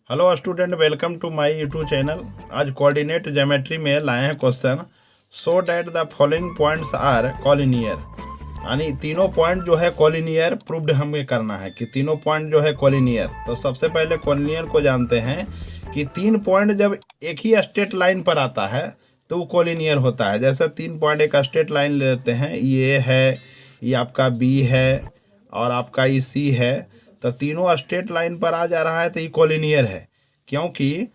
Hello student, welcome to my YouTube channel. आज coordinate geometry में लाए हैं question. So that the following points are collinear, यानी तीनों पॉइंट जो है कॉलिनियर प्रूव्ड हमें करना है कि तीनों पॉइंट जो है कॉलिनियर। तो सबसे पहले कॉलिनियर को जानते हैं कि तीन पॉइंट जब एक ही स्ट्रेट लाइन पर आता है तो वो कॉलिनियर होता है। जैसे तीन पॉइंट एक स्ट्रेट लाइन ले लेते हैं, ये है, ये आपका बी है और आपका ये सी है, तो तीनों स्ट्रेट लाइन पर आ जा रहा है तो ये कॉलिनियर है, क्योंकि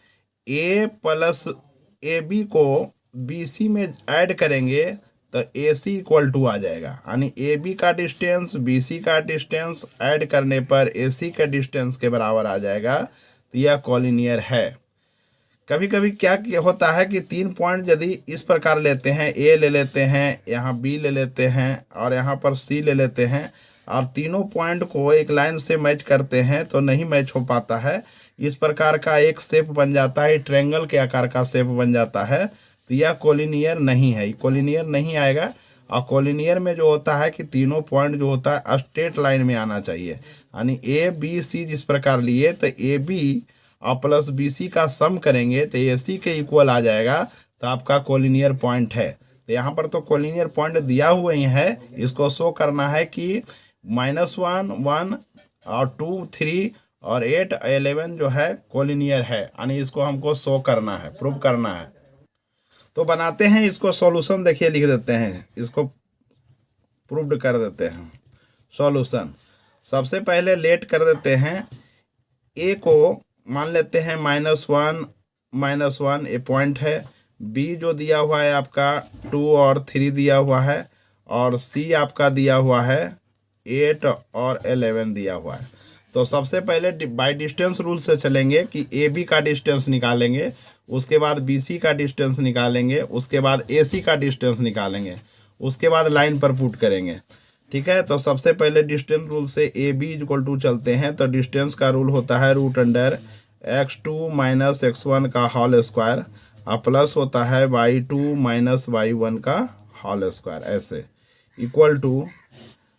ए प्लस ए बी को बी सी में ऐड करेंगे तो ए सी इक्वल टू आ जाएगा, यानी ए बी का डिस्टेंस बी सी का डिस्टेंस ऐड करने पर ए सी के डिस्टेंस के बराबर आ जाएगा, तो यह कॉलिनियर है। कभी कभी क्या होता है कि तीन पॉइंट यदि इस प्रकार लेते हैं, ए ले लेते हैं, यहाँ बी ले लेते हैं और यहाँ पर सी ले लेते हैं, और तीनों पॉइंट को एक लाइन से मैच करते हैं तो नहीं मैच हो पाता है। इस प्रकार का एक शेप बन जाता है, ट्रायंगल के आकार का शेप बन जाता है, तो यह कॉलिनियर नहीं है, कॉलिनियर नहीं आएगा। और कॉलिनियर में जो होता है कि तीनों पॉइंट जो होता है स्ट्रेट लाइन में आना चाहिए, यानी ए बी सी जिस प्रकार लिए तो ए बी और प्लस बी सी का सम करेंगे तो ए सी के इक्वल आ जाएगा, तो आपका कॉलिनियर पॉइंट है। तो यहाँ पर तो कॉलिनियर पॉइंट दिया हुआ ही है, इसको शो करना है कि -1 1 और 2 3 और 8 11 जो है कॉलिनियर है, यानी इसको हमको शो करना है, प्रूव करना है। तो बनाते हैं इसको सॉल्यूशन, देखिए लिख देते हैं, इसको प्रूव्ड कर देते हैं। सॉल्यूशन सबसे पहले लेट कर देते हैं, ए को मान लेते हैं -1 ए पॉइंट है, बी जो दिया हुआ है आपका 2 और 3 दिया हुआ है, और सी आपका दिया हुआ है 8 और 11 दिया हुआ है। तो सबसे पहले बाय डिस्टेंस रूल से चलेंगे कि ए बी का डिस्टेंस निकालेंगे, उसके बाद बी सी का डिस्टेंस निकालेंगे, उसके बाद ए सी का डिस्टेंस निकालेंगे, उसके बाद लाइन पर पुट करेंगे। ठीक है, तो सबसे पहले डिस्टेंस रूल से ए बी इक्वल टू चलते हैं, तो डिस्टेंस का रूल होता है √x2 - x1 का होल स्क्वायर और प्लस होता है y2 - y1 का होल स्क्वायर, ऐसे इक्वल टू,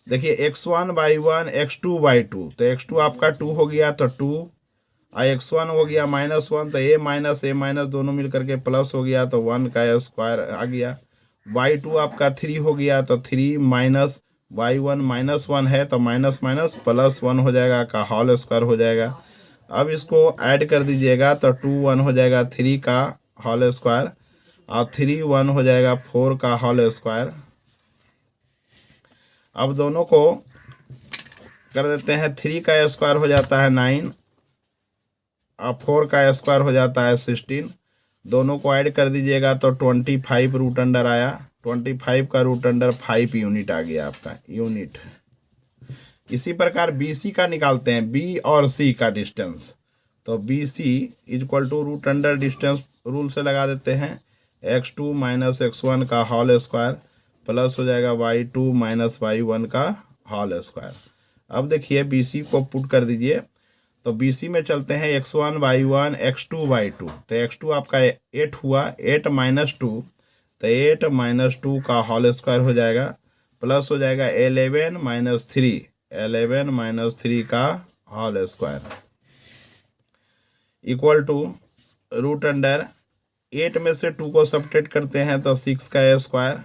देखिए x1/1 x2/2, तो x2 आपका 2 हो गया तो 2 और x1 हो गया -1, तो a दोनों मिल करके प्लस हो गया तो 1 का स्क्वायर आ गया। y2 आपका 3 हो गया तो 3 माइनस y1 -1 है तो माइनस माइनस प्लस 1 हो जाएगा का होल स्क्वायर हो जाएगा। अब इसको ऐड कर दीजिएगा तो 2 1 हो जाएगा 3 का होल स्क्वायर और 3 1 हो जाएगा 4 का होल स्क्वायर। अब दोनों को कर देते हैं, 3 का स्क्वायर हो जाता है 9 और 4 का स्क्वायर हो जाता है 16। दोनों को ऐड कर दीजिएगा तो 25 रूट अंडर आया, 25 का रूट अंडर 5 यूनिट आ गया आपका यूनिट। इसी प्रकार बी सी का निकालते हैं, बी और सी का डिस्टेंस, तो B C equal to root under distance rule से लगा देते हैं, x2 - x1 का होल स्क्वायर प्लस हो जाएगा y2 - y1 का होल स्क्वायर। अब देखिए बी सी को पुट कर दीजिए, तो बी सी में चलते हैं x1/1 x2/2, तो x2 आपका 8 हुआ, 8 - 2 तो 8 - 2 का होल स्क्वायर हो जाएगा, प्लस हो जाएगा 11 - 3 का whole square equal to root under 8 में से 2 को सब्ट्रैक्ट करते हैं तो 6 का स्क्वायर,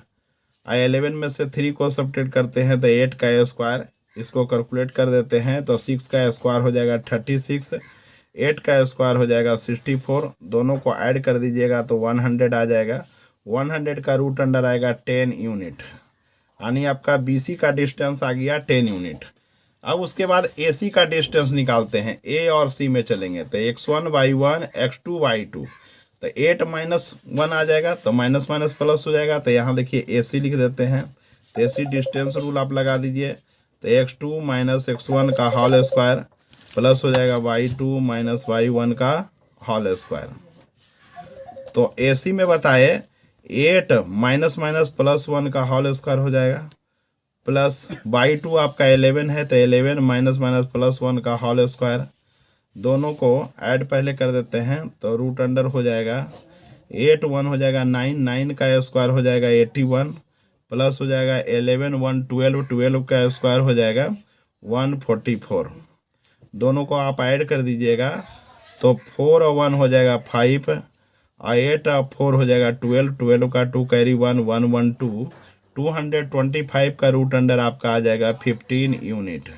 11 में से 3 को सब्ट्रैक्ट करते हैं तो 8 का स्क्वायर। इसको कैलकुलेट कर देते हैं तो 6 का स्क्वायर हो जाएगा 36, 8 का स्क्वायर हो जाएगा 64। दोनों को ऐड कर दीजिएगा तो 100 आ जाएगा, 100 का रूट अंडर आएगा 10 यूनिट, यानी आपका बी सी का डिस्टेंस आ गया 10 यूनिट। अब उसके बाद ए सी का डिस्टेंस निकालते हैं, ए और सी में चलेंगे तो x1/1 x2/2, तो 8 - 1 आ जाएगा तो माइनस माइनस प्लस हो जाएगा। तो यहाँ देखिए ए सी लिख देते हैं, तो ए सी डिस्टेंस रूल आप लगा दीजिए, तो x2 - x1 का होल स्क्वायर प्लस हो जाएगा y2 - y1 का होल स्क्वायर। तो ए सी में बताए 8 - +1 का होल स्क्वायर हो जाएगा, प्लस y2 आपका 11 है तो 11 - +1 का होल स्क्वायर। दोनों को ऐड पहले कर देते हैं तो रूट अंडर हो जाएगा 8 1 हो जाएगा 9, 9 का स्क्वायर हो जाएगा 81, प्लस हो जाएगा 11 1 12, 12 का स्क्वायर हो जाएगा 144। दोनों को आप ऐड कर दीजिएगा तो 4 और 1 हो जाएगा 5, और 8 और 4 हो जाएगा 12, 12 का 2 कैरी 1, 112, 225 का रूट अंडर आपका आ जाएगा 15 यूनिट।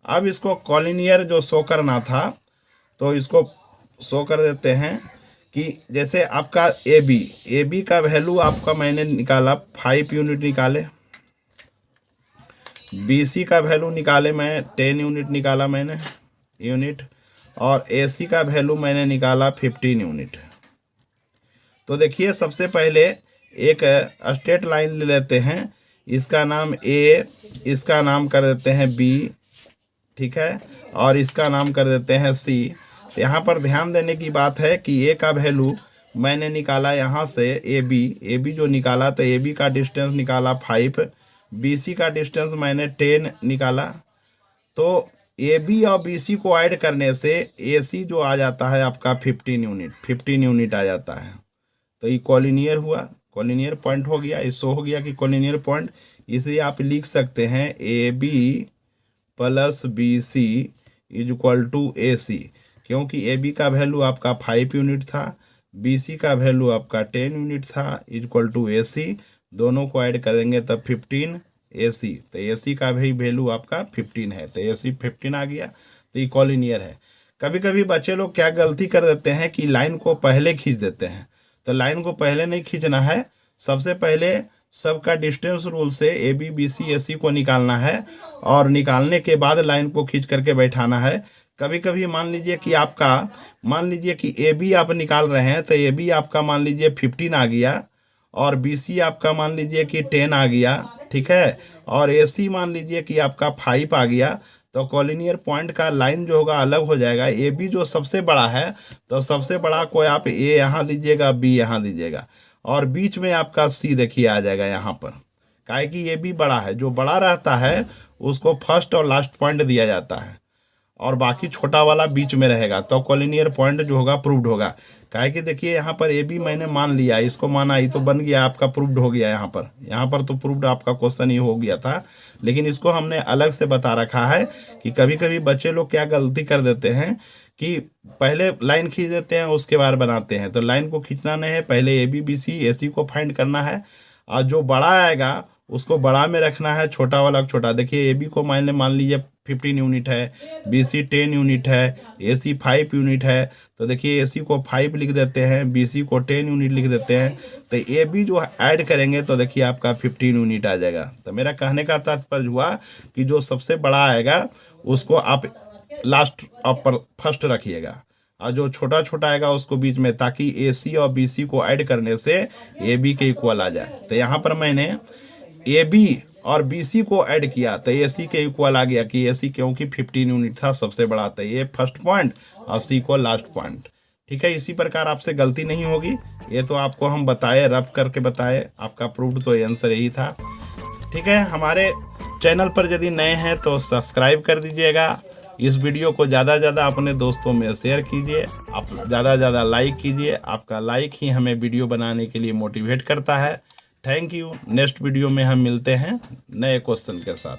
अब इसको कॉलिनियर जो शो करना था, तो इसको शो कर देते हैं कि जैसे आपका ए बी का वैल्यू आपका मैंने निकाला 5 यूनिट निकाले, बी सी का वैल्यू निकाले मैं 10 यूनिट निकाला मैंने यूनिट, और ए सी का वैल्यू मैंने निकाला 15 यूनिट। तो देखिए सबसे पहले एक स्ट्रेट लाइन ले लेते हैं, इसका नाम ए, इसका नाम कर देते हैं बी, ठीक है, और इसका नाम कर देते हैं सी। यहाँ पर ध्यान देने की बात है कि ए का वैल्यू मैंने निकाला यहाँ से ए बी जो निकाला, तो ए बी का डिस्टेंस निकाला 5, बी सी का डिस्टेंस मैंने 10 निकाला। तो ए बी और बी सी को ऐड करने से ए सी जो आ जाता है आपका 15 यूनिट आ जाता है। तो ये कॉलिनियर हुआ, कॉलिनियर पॉइंट हो गया, इसो हो गया कि कॉलिनियर पॉइंट। इसे आप लिख सकते हैं A B plus B C is equal to A C, क्योंकि ए बी का वैल्यू आपका 5 यूनिट था, बी सी का वैल्यू आपका 10 यूनिट था, इज इक्वल टू ए सी। दोनों को ऐड करेंगे तब 15 ए सी, तो ए सी का भी वैल्यू आपका 15 है, तो ए सी 15 आ गया। तो ये कॉलिनियर है। कभी कभी बच्चे लोग क्या गलती कर देते हैं कि लाइन को पहले खींच देते हैं, तो लाइन को पहले नहीं खींचना है। सबसे पहले सबका डिस्टेंस रूल से ए बी सी ए सी को निकालना है, और निकालने के बाद लाइन को खींच करके बैठाना है। कभी कभी मान लीजिए कि ए बी आप निकाल रहे हैं, तो ए बी आपका मान लीजिए 15 आ गया, और बी सी आपका मान लीजिए कि 10 आ गया, ठीक है, और ए सी मान लीजिए कि आपका 5 आ गया। तो कॉलिनियर पॉइंट का लाइन जो होगा अलग हो जाएगा। ए बी जो सबसे बड़ा है, तो सबसे बड़ा को आप ए यहाँ दीजिएगा, बी यहाँ दीजिएगा, और बीच में आपका सी देखिए आ जाएगा यहाँ पर। काहे कि ए बी बड़ा है, जो बड़ा रहता है उसको फर्स्ट और लास्ट पॉइंट दिया जाता है, और बाकी छोटा वाला बीच में रहेगा। तो कॉलिनियर पॉइंट जो होगा प्रूव्ड होगा। काहे कि देखिए यहाँ पर ए बी मैंने मान लिया, इसको माना, ये तो बन गया आपका, प्रूव्ड हो गया। यहाँ पर तो प्रूव्ड आपका क्वेश्चन ही हो गया था, लेकिन इसको हमने अलग से बता रखा है कि कभी कभी बच्चे लोग क्या गलती कर देते हैं कि पहले लाइन खींच देते हैं उसके बाद बनाते हैं। तो लाइन को खींचना नहीं है, पहले ए बी सी ए सी को फाइंड करना है, और जो बड़ा आएगा उसको बड़ा में रखना है, छोटा वाला छोटा। देखिए ए बी को मैंने मान लीजिए 15 यूनिट है, बी सी 10 यूनिट है, ए सी 5 यूनिट है। तो देखिए ए सी को 5 लिख देते हैं, बी सी को 10 यूनिट लिख देते हैं। तो ए बी जो ऐड करेंगे तो देखिए आपका 15 यूनिट आ जाएगा। तो मेरा कहने का तात्पर्य हुआ कि जो सबसे बड़ा आएगा उसको आप लास्ट पर फर्स्ट रखिएगा, और जो छोटा छोटा आएगा उसको बीच में, ताकि ए सी और बी सी को ऐड करने से ए बी के इक्वल आ जाए। तो यहाँ पर मैंने ए बी और बी सी को ऐड किया, तो ए सी के इक्वल आ गया कि ए सी क्योंकि 15 यूनिट था सबसे बड़ा, था ए फर्स्ट पॉइंट और सी को लास्ट पॉइंट, ठीक है। इसी प्रकार आपसे गलती नहीं होगी। ये तो आपको हम बताए, रफ करके बताए, आपका प्रूव्ड तो आंसर यही था, ठीक है। हमारे चैनल पर यदि नए हैं तो सब्सक्राइब कर दीजिएगा। इस वीडियो को ज़्यादा से ज़्यादा अपने दोस्तों में शेयर कीजिए, आप ज़्यादा से ज़्यादा लाइक कीजिए। आपका लाइक ही हमें वीडियो बनाने के लिए मोटिवेट करता है। Thank you. नेक्स्ट वीडियो में हम मिलते हैं नए क्वेश्चन के साथ।